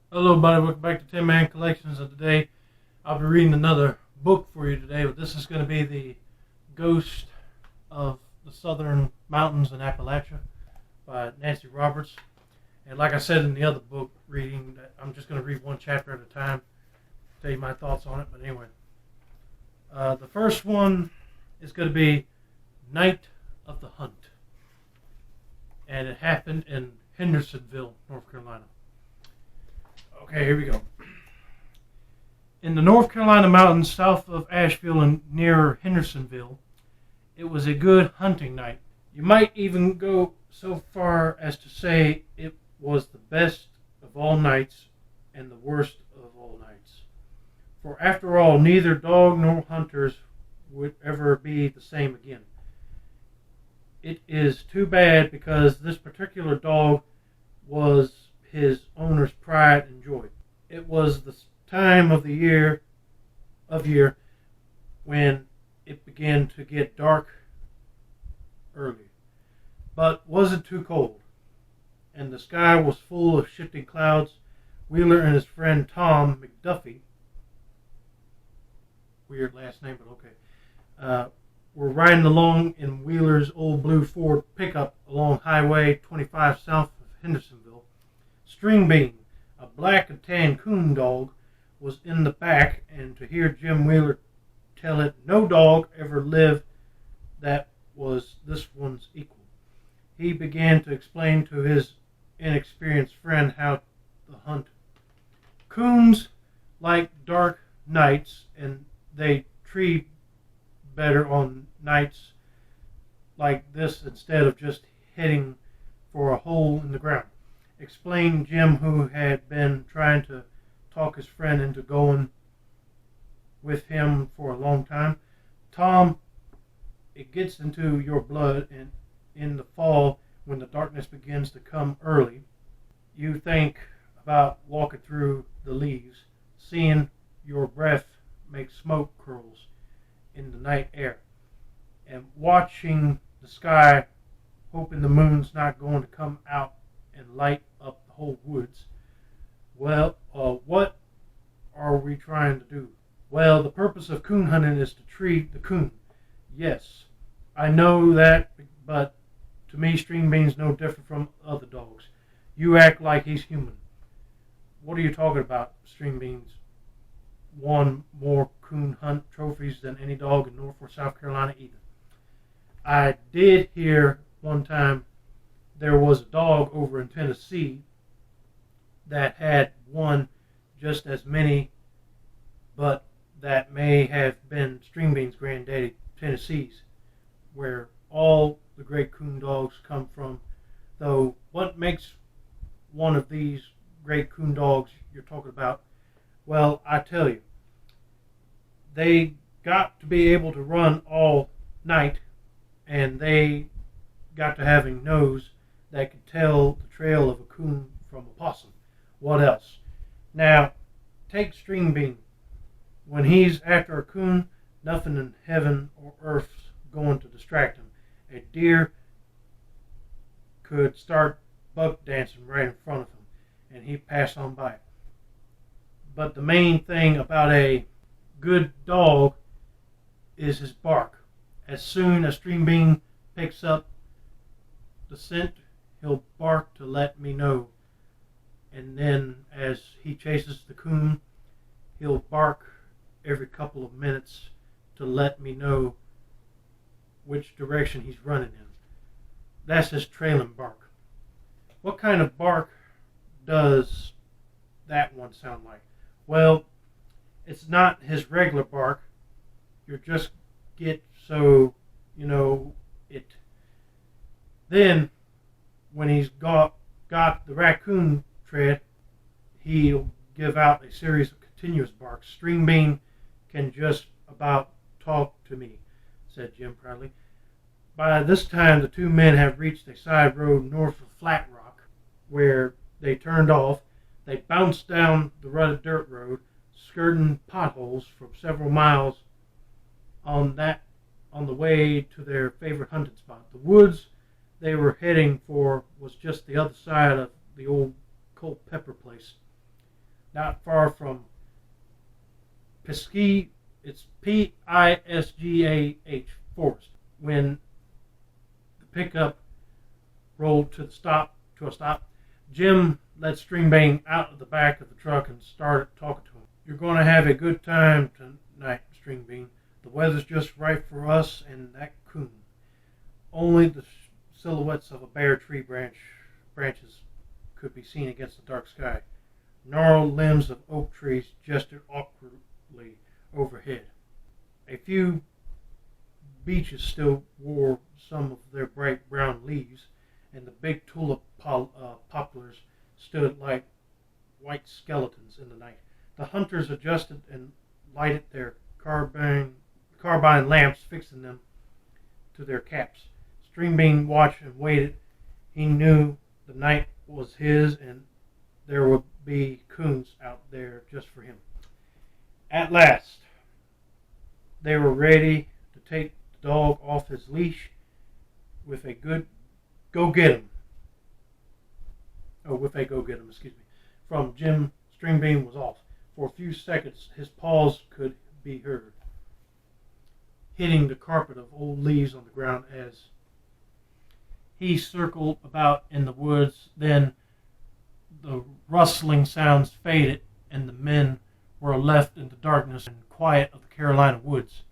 Hello, everybody. Welcome back to 10 Man Collections. And today I'll be reading another book for you today, but this is going to be The Ghost of the Southern Mountains in Appalachia by Nancy Roberts. And like I said in the other book reading, I'm just going to read one chapter at a time, tell you my thoughts on it. But anyway, the first one is going to be Night of the Hunt. And it happened in Hendersonville, North Carolina. Okay, here we go. In the North Carolina mountains south of Asheville and near Hendersonville, it was a good hunting night. You might even go so far as to say it was the best of all nights and the worst of all nights. For after all, neither dog nor hunters would ever be the same again. It is too bad because this particular dog was his owner's pride and joy. It was the time of the year when it began to get dark early, but wasn't too cold, and the sky was full of shifting clouds. Wheeler and his friend Tom McDuffie, weird last name, but okay, were riding along in Wheeler's old blue Ford pickup along Highway 25 south of Hendersonville. String Bean, a black and tan coon dog, was in the back, and to hear Jim Wheeler tell it no dog ever lived that was this one's equal, he began to explain to his inexperienced friend how to hunt. Coons like dark nights, and they tree better on nights like this instead of just heading for a hole in the ground, explained Jim, who had been trying to talk his friend into going with him for a long time. Tom, it gets into your blood, and in the fall, when the darkness begins to come early, you think about walking through the leaves, seeing your breath make smoke curls in the night air, and watching the sky, hoping the moon's not going to come out and light up the whole woods. Well, what are we trying to do? Well, the purpose of coon hunting is to tree the coon. Yes, I know that, but to me, String Bean's no different from other dogs. You act like he's human. What are you talking about? String Bean's won more coon hunt trophies than any dog in North or South Carolina either. I did hear one time there was a dog over in Tennessee that had won just as many, but that may have been String Bean's granddaddy, Tennessee's, where all the great coon dogs come from. Though, what makes one of these great coon dogs you're talking about? Well, I tell you, they got to be able to run all night, and they got to having nose that could tell the trail of a coon from a possum. What else? Now, take String Bean. When he's after a coon, nothing in heaven or earth's going to distract him. A deer could start buck dancing right in front of him, and he'd pass on by. But the main thing about a good dog is his bark. As soon as String Bean picks up the scent, he'll bark to let me know. And then as he chases the coon, he'll bark every couple of minutes to let me know which direction he's running in. That's his trailing bark. What kind of bark does that one sound like? Well, it's not his regular bark. You just get so, it. Then, when he's got the raccoon tread, he'll give out a series of continuous barks. String Bean can just about talk to me, said Jim proudly. By this time, the two men have reached a side road north of Flat Rock, where they turned off. They bounced down the rutted dirt road, skirting potholes for several miles on the way to their favorite hunting spot. The woods they were heading for was just the other side of the old Culpeper place. not far from Pisgah. It's Pisgah Forest. When the pickup rolled to a stop, Jim let Stringbane out of the back of the truck and started talking to him. "You're going to have a good time tonight, Stringbane. The weather's just right for us and that coon." Only the silhouettes of a bare tree branches could be seen against the dark sky. Gnarled limbs of oak trees gestured awkwardly overhead. A few beeches still wore some of their bright brown leaves, and the big tulip poplars stood like white skeletons in the night. The hunters adjusted and lighted their carbine lamps, fixing them to their caps. Stringbane watched and waited. He knew the night was his, and there would be coons out there just for him. At last, they were ready to take the dog off his leash with a go get him, from Jim. Stringbane was off. For a few seconds, his paws could be heard hitting the carpet of old leaves on the ground as he circled about in the woods. Then the rustling sounds faded, and the men were left in the darkness and quiet of the Carolina woods.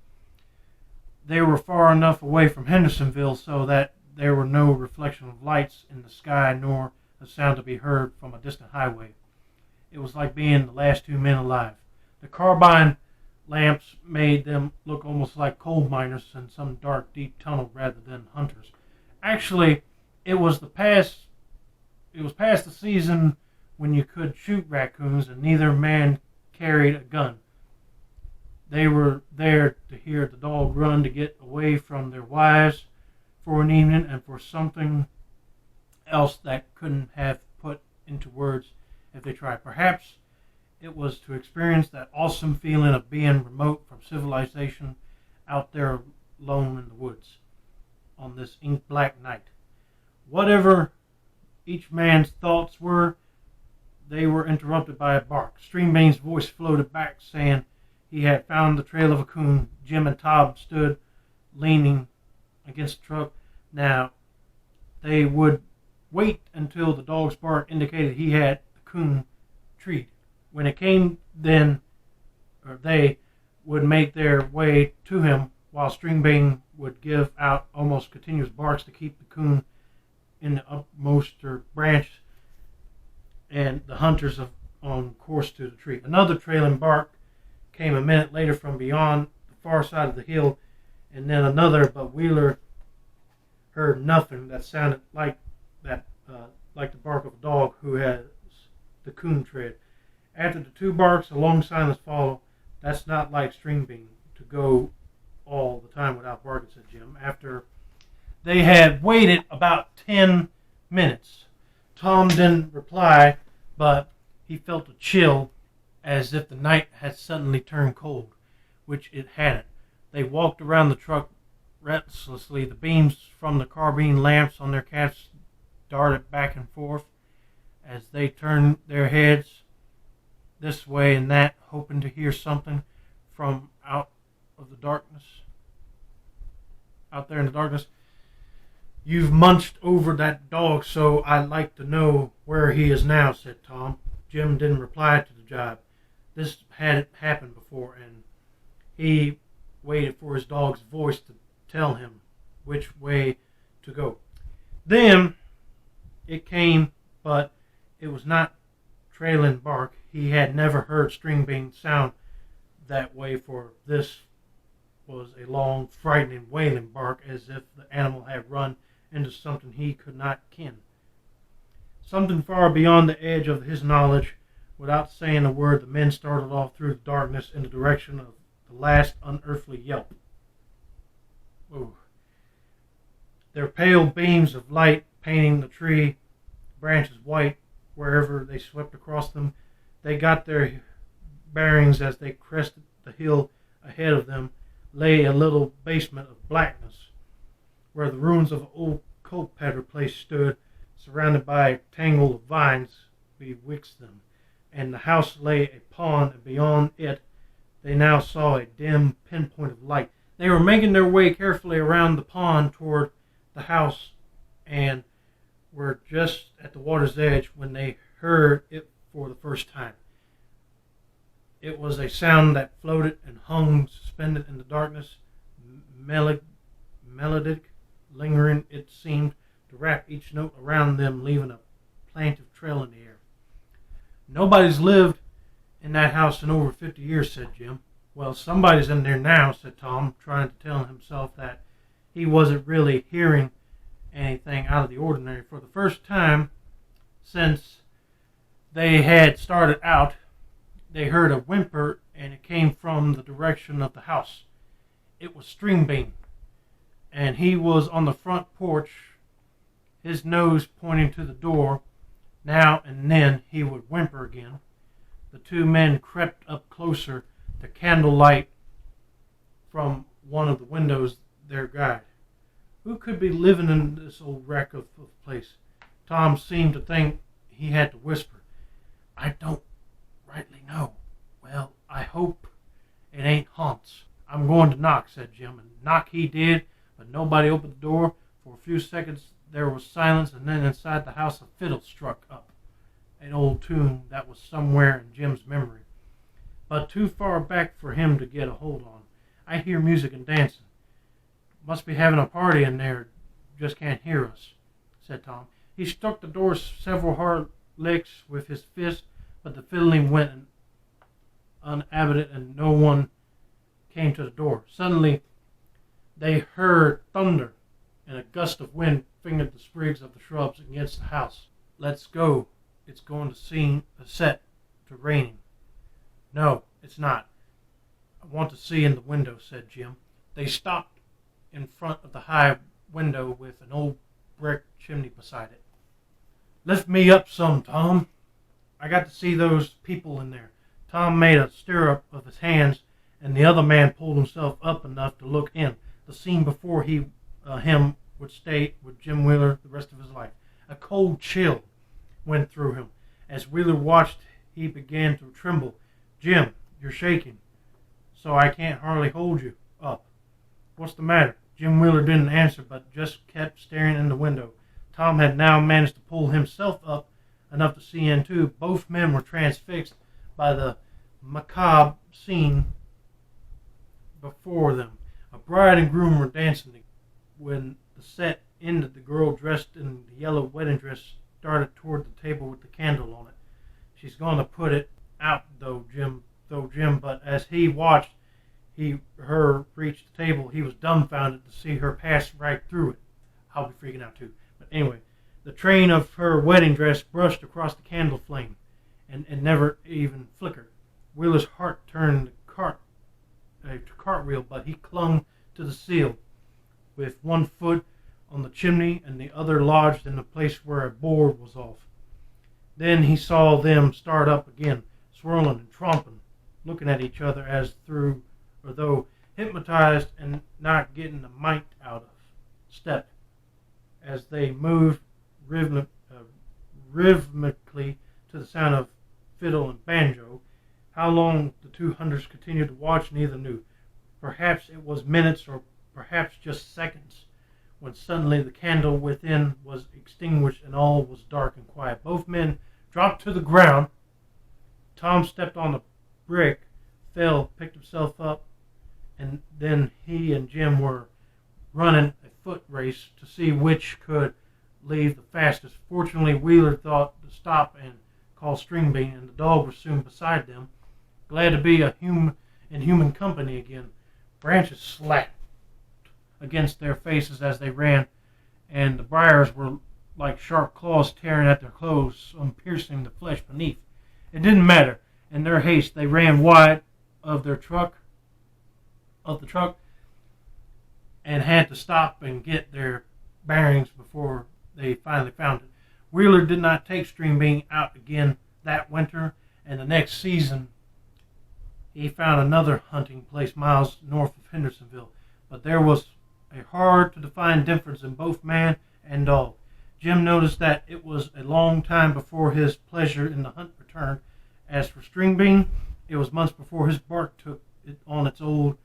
They were far enough away from Hendersonville so that there were no reflection of lights in the sky nor a sound to be heard from a distant highway. It was like being the last two men alive. The carbine lamps made them look almost like coal miners in some dark, deep tunnel rather than hunters. Actually, it was past the season when you could shoot raccoons, and neither man carried a gun. They were there to hear the dog run to get away from their wives for an evening, and for something else that couldn't have put into words if they tried. Perhaps it was to experience that awesome feeling of being remote from civilization out there alone in the woods on this ink-black night. Whatever each man's thoughts were, they were interrupted by a bark. Stringbane's voice floated back, saying he had found the trail of a coon. Jim and Todd stood leaning against the truck. Now, they would wait until the dog's bark indicated he had the coon treed. When it came, they would make their way to him, while Stringbane would give out almost continuous barks to keep the coon in the upmost branch and the hunters on course to the tree. Another trailing bark came a minute later from beyond the far side of the hill, and then another, but Wheeler heard nothing that sounded like the bark of a dog who has the coon tread. After the two barks, a long silence followed. "That's not like Stringbane to go all the time without barking," said Jim. After they had waited about 10 minutes, Tom didn't reply, but he felt a chill as if the night had suddenly turned cold, which it hadn't. They walked around the truck restlessly. The beams from the carbine lamps on their caps darted back and forth as they turned their heads this way and that, hoping to hear something from out there in the darkness. "You've munched over that dog, so I'd like to know where he is now," said Tom. Jim didn't reply to the jibe. This hadn't happened before, and he waited for his dog's voice to tell him which way to go. Then it came, but it was not trailing bark. He had never heard Stringbane sound that way, for this was a long, frightening, wailing bark, as if the animal had run into something he could not ken. Something far beyond the edge of his knowledge. Without saying a word, the men started off through the darkness in the direction of the last unearthly yelp. Ooh. Their pale beams of light painting the tree branches white wherever they swept across them. They got their bearings as they crested the hill. Ahead of them lay a little basement of blackness, where the ruins of an old culpeper place stood, surrounded by a tangle of vines betwixt them, and the house lay a pond, and beyond it they now saw a dim pinpoint of light. They were making their way carefully around the pond toward the house, and were just at the water's edge when they heard it for the first time. It was a sound that floated and hung suspended in the darkness, melodic, lingering. It seemed to wrap each note around them, leaving a plaintive trail in the air. "Nobody's lived in that house in over 50 years, said Jim. "Well, somebody's in there now," said Tom, trying to tell himself that he wasn't really hearing anything out of the ordinary. For the first time since they had started out, they heard a whimper, and it came from the direction of the house. It was String Bean, and he was on the front porch, his nose pointing to the door. Now and then he would whimper again. The two men crept up closer, the candlelight from one of the windows their guide. Who could be living in this old wreck of place? Tom seemed to think he had to whisper. "I don't rightly know. Well, I hope it ain't haunts." "I'm going to knock," said Jim, and knock he did, but nobody opened the door. For a few seconds there was silence, and then inside the house a fiddle struck up, an old tune that was somewhere in Jim's memory, but too far back for him to get a hold on. "I hear music and dancing. Must be having a party in there, just can't hear us," said Tom. He struck the door several hard licks with his fist, but the fiddling went unabated and no one came to the door. Suddenly they heard thunder, and a gust of wind fingered the sprigs of the shrubs against the house. "Let's go. It's going to seem set to raining." "No, it's not. I want to see in the window," said Jim. They stopped in front of the high window with an old brick chimney beside it. "Lift me up some, Tom. I got to see those people in there." Tom made a stirrup of his hands, and the other man pulled himself up enough to look in. The scene before him would stay with Jim Wheeler the rest of his life. A cold chill went through him. As Wheeler watched, he began to tremble. "Jim, you're shaking, so I can't hardly hold you up. What's the matter?" Jim Wheeler didn't answer, but just kept staring in the window. Tom had now managed to pull himself up enough to see in too. Both men were transfixed by the macabre scene before them. A bride and groom were dancing. When the set ended, the girl dressed in the yellow wedding dress started toward the table with the candle on it. "She's going to put it out, though Jim. But as he watched her reach the table, he was dumbfounded to see her pass right through it. I'll be freaking out too. But anyway, the train of her wedding dress brushed across the candle flame and never even flickered. Wheeler's heart turned to cartwheel, but he clung to the sill with one foot on the chimney and the other lodged in the place where a board was off. Then he saw them start up again, swirling and tromping, looking at each other as though hypnotized and not getting the mite out of step, as they moved rhythmically to the sound of fiddle and banjo. How long the two hunters continued to watch, neither knew. Perhaps it was minutes, or perhaps just seconds, when suddenly the candle within was extinguished and all was dark and quiet. Both men dropped to the ground. Tom stepped on the brick, fell, picked himself up, and then he and Jim were running a foot race to see which could leave the fastest. Fortunately, Wheeler thought to stop and call String Bean, and the dog was soon beside them, glad to be in human company again. Branches slapped against their faces as they ran, and the briars were like sharp claws tearing at their clothes, some piercing the flesh beneath. It didn't matter. In their haste, they ran wide of the truck, and had to stop and get their bearings before they finally found it. Wheeler did not take String Bean out again that winter, and the next season he found another hunting place miles north of Hendersonville, but there was a hard-to-define difference in both man and dog. Jim noticed that it was a long time before his pleasure in the hunt returned, As for String Bean, it was months before his bark took it on its old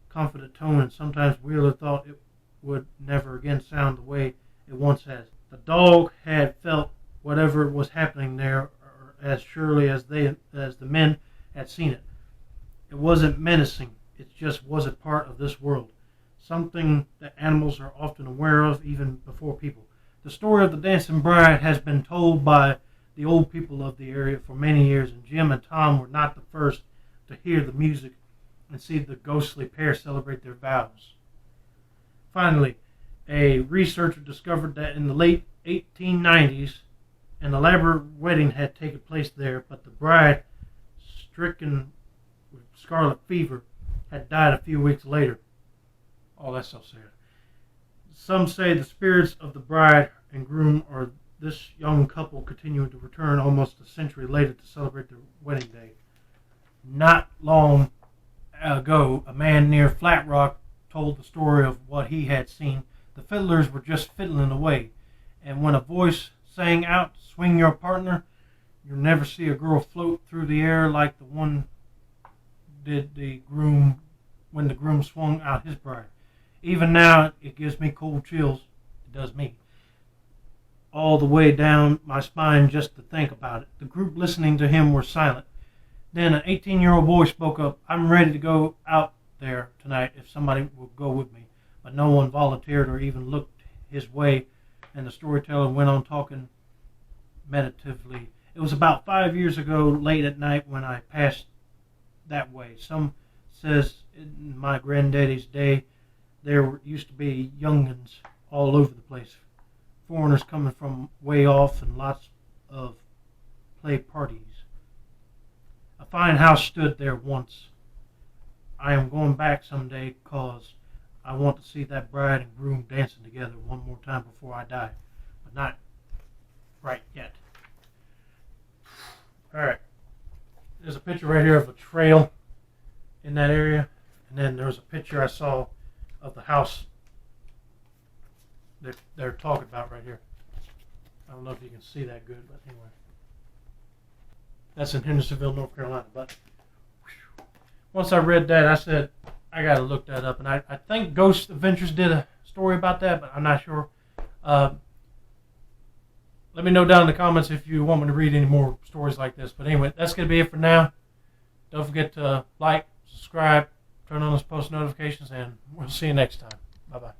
confident tone, and sometimes Wheeler thought it would never again sound the way it once had. The dog had felt whatever was happening there as surely as the men had seen it. It wasn't menacing. It just wasn't part of this world. Something that animals are often aware of even before people. The story of the Dancing Bride has been told by the old people of the area for many years, and Jim and Tom were not the first to hear the music and see the ghostly pair celebrate their vows. Finally, a researcher discovered that in the late 1890s, an elaborate wedding had taken place there, but the bride, stricken with scarlet fever, had died a few weeks later. Oh, that's so sad. Some say the spirits of the bride and groom or this young couple continuing to return almost a century later to celebrate their wedding day. Not long ago, a man near Flat Rock told the story of what he had seen. The fiddlers were just fiddling away, and when a voice sang out, "Swing your partner," you'll never see a girl float through the air like the one did the groom when the groom swung out his bride. Even now, it gives me cold chills. It does me. All the way down my spine just to think about it. The group listening to him were silent. Then an 18-year-old boy spoke up. "I'm ready to go out there tonight if somebody will go with me." But no one volunteered or even looked his way, and the storyteller went on talking meditatively. "It was about 5 years ago, late at night, when I passed that way. Some says in my granddaddy's day, there used to be young'uns all over the place. Foreigners coming from way off and lots of play parties. A fine house stood there once. I am going back someday cause I want to see that bride and groom dancing together one more time before I die. But not right yet." Alright. There's a picture right here of a trail in that area. And then there's a picture I saw of the house that they're talking about right here. I don't know if you can see that good, but anyway. That's in Hendersonville, North Carolina. But once I read that, I said, I got to look that up. And I think Ghost Adventures did a story about that, but I'm not sure. Let me know down in the comments if you want me to read any more stories like this. But anyway, that's going to be it for now. Don't forget to like, subscribe, turn on those post notifications, and we'll see you next time. Bye-bye.